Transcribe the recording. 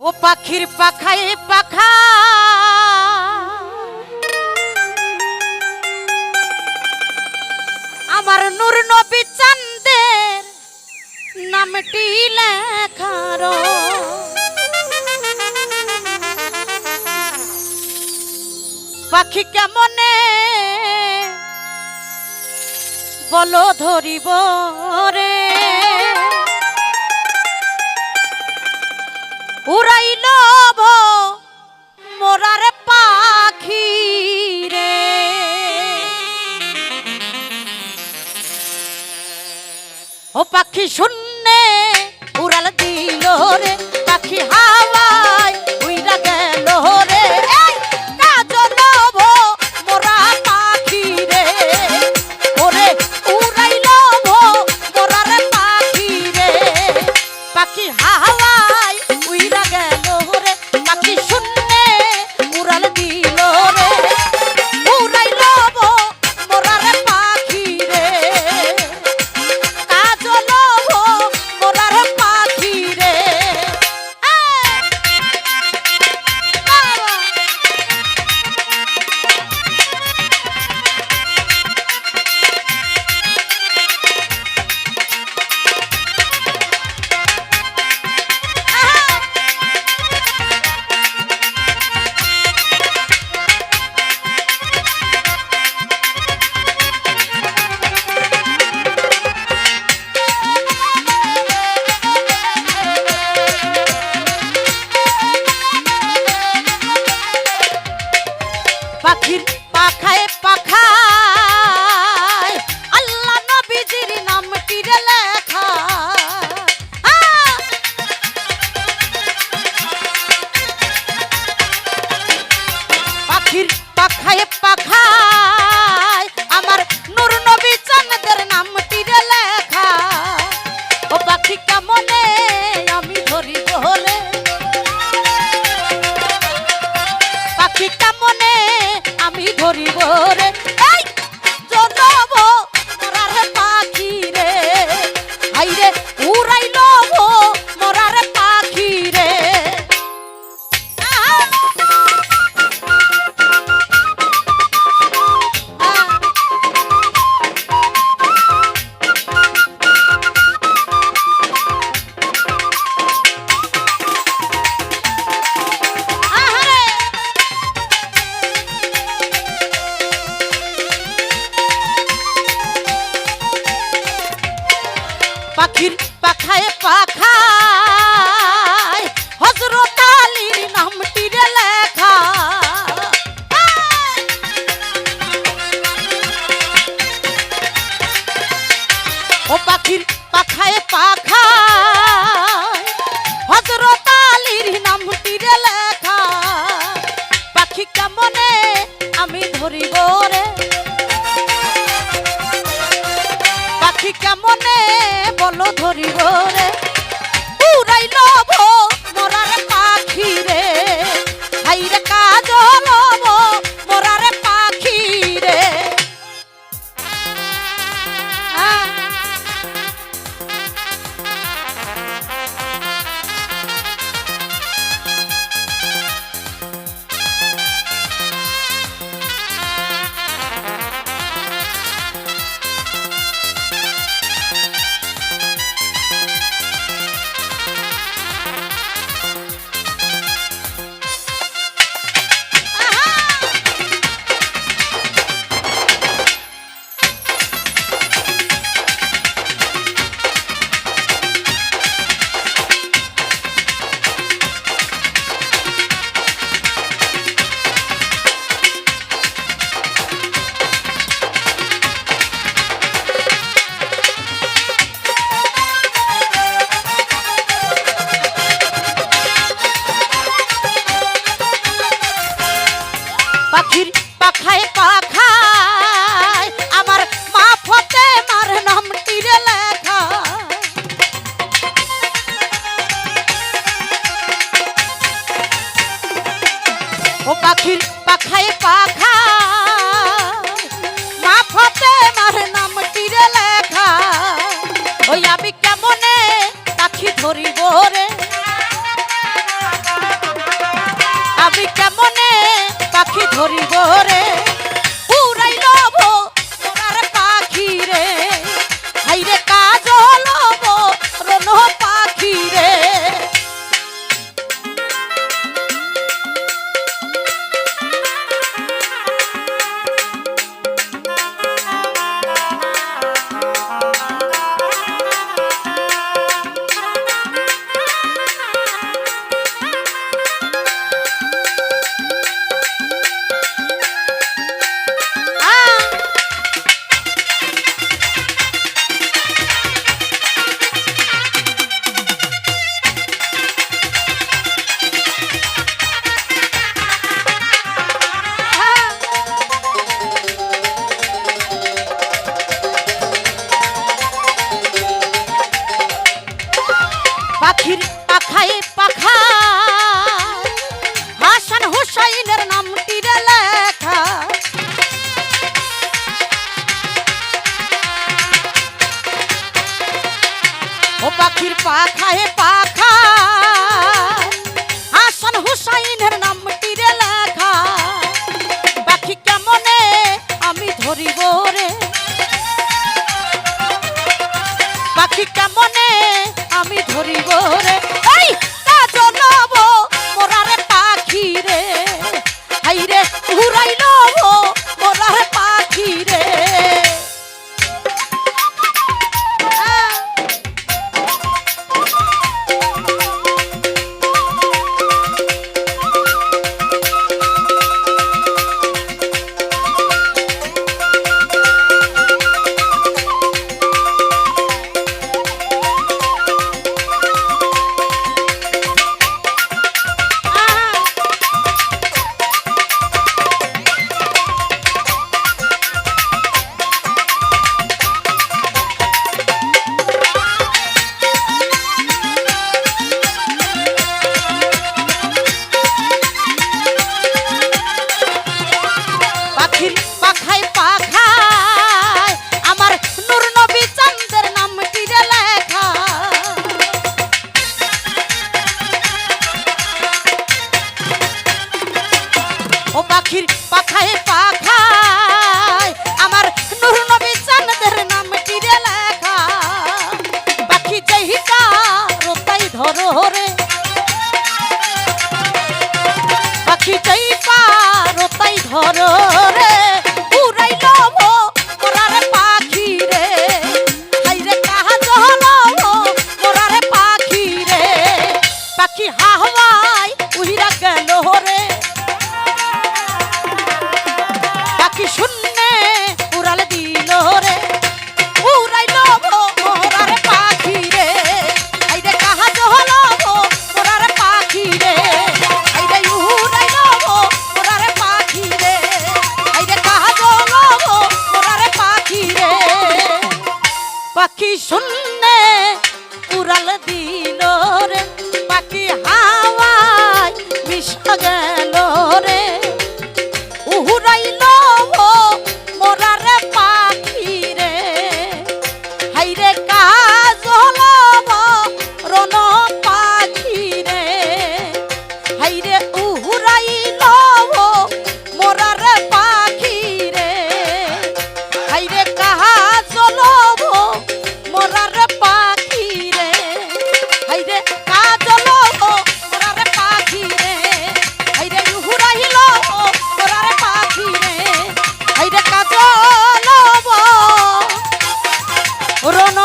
ও পাখির পাখায় পাখা আমার নূর নবী চাঁদের নামটি লেখার পাখি কেমনে বলো ধরিব রে উড়াইল মোরার পাখি রে ও পাখি শূন্যে উড়াল দিল রে পাখি হাওয়ায় উইরা গেল রে কাজল মোরা পাখি রে ওরে উড়াইল মোরার পাখি রে পাখি হাওয়ায় উইরা গেল রে পাখি শূন্যে উড়াল দিল রে উড়াইল মোরার পাখি রে কাজল মোরার পাখি রে পাখির পাখায় পাখায় আল্লাহ নবীজির নামটি রে লেখা পাখির পাখায় পাখায় আমার নূর নবী চাঁদের নামটি রে লেখা ও পাখি কেমনে আমি ধরিব রে পাখি কেমনে আমি ধরিব রে এই জনব মোরার পাখি রে হাই রে উড়াইল মোরার পাখি রে পাখির পাখায় পাখায় হযরত আলীর নামটি রে লেখা ও পাখির পাখায় পাখায় হযরত আলীর নামটি রে লেখা পাখি কেমনে আমি ধরিব রে পাখি কেমনে বলো ধরিব রে উড়াইল মোরার পাখি রে হাই রে কাজল মোরার পাখি রে পাখির পাখায় পাখায় আমার মা ফতেমার নামটি রে লেখা ও পাখির পাখায় পাখায় মা ফতেমার নামটি রে লেখা ওই আমি কেমনে পাখি ধরিব রে পাখির পাখায় পাখায় আমার নূর নবী চাঁদের নামটি রে লেখা। পাখি যেইটা রোতাই ধরো রে, পাখি যেইটা রোতাই ধরো রে, উড়াইল মোরার পাখি রে, হাইরে কাজল মোরার পাখি রে। পাখি হাওয়ায় উইরা গেল রে, পাখি শূন্যে উড়াল দিল রে, উড়াইল মোরার পাখি রে, হাইরে কাজল মোরার পাখি রে, হাইরে উড়াইল মোরার পাখি রে, হাইরে কাজল মোরার পাখি রে। পাখি শূন্যে উড়াল দিল রে, পাখি হাওয়ায় মিশা গেল রে, উড়াইল মোরার পাখি রে, হাইরে কাজল রণ পাখি রে, হাইরে উড়াইল মোরার পাখি রে, হাইরে কাজল মোরার পাখি রে, হাইরে কাজল মোরার পাখি রে, হাইরে উড়াইল মোরার পাখি রে, হাইরে কাজল রণ